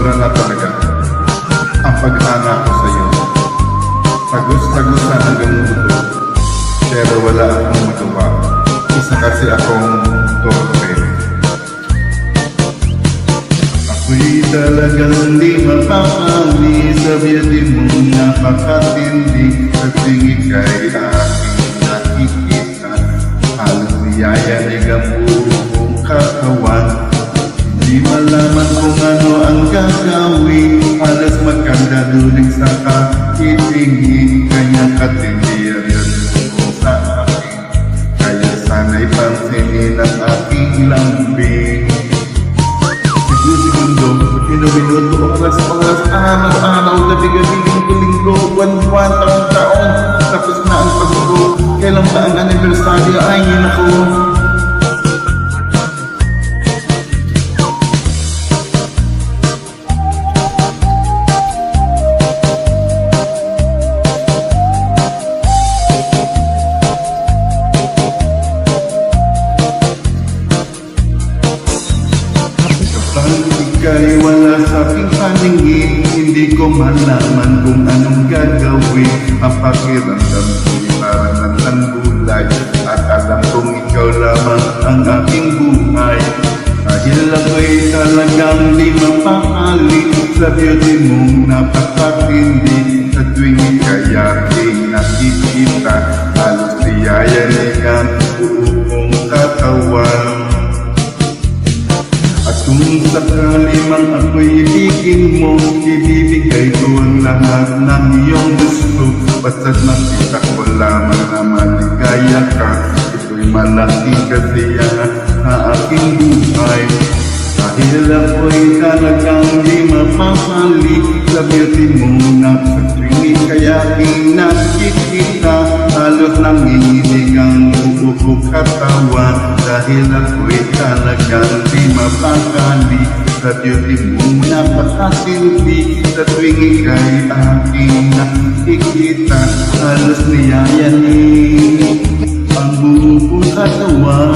sobra na talaga ang pag-ana ko sa'yo. Tagos-tagos na hanggang mundo, pero wala akong magawa. Isa kasi akong torpe. Ako'y talagang di mapapali sa biyati mong napakatindi. Sa tingin kay aking nakikita, halos niyayanig ang buong katawan. Di malaman kung ano ang gagawin, halos magkandaluling sa kakitingin. Kaya katindihan ko sa akin, kaya sana'y pansinin ang aking lambing. Segundo, minuto, oras, araw, gabi, linggo, buwan, taon, tapos na ang pagbuo. Kailan ba ang anibersaryo? Ay, naku. Ika'y wala sa aking paningin, hindi ko malaman kung anong gagawin. Ang pakiramdam ko'y parang ng gulay, at alam kong ikaw lamang ang aking buhay. Dahil ako'y talagang di mapakali sa beauty mong napakatindi. Sa tuwing ika'y aking nakikita, halos niyayanig ang buong katawan. At kung sakali man ako'y ibigin mo, ibibigay ko ang lahat ng iyong gusto. Basta't makita ko lamang na maligaya ka, ito'y malaking kasiyahan sa aking buhay. Dahil ako'y talagang di mapapali sa beauty mo na sa tuwing kaya aking nakikita, halos nanginginig ang buong katawan. Dahil ako'y talagang di mapakali sa beauty mo napakatindi. Sa tuwing ika'y aking nakikita, halos niyayanig ang buong katawan.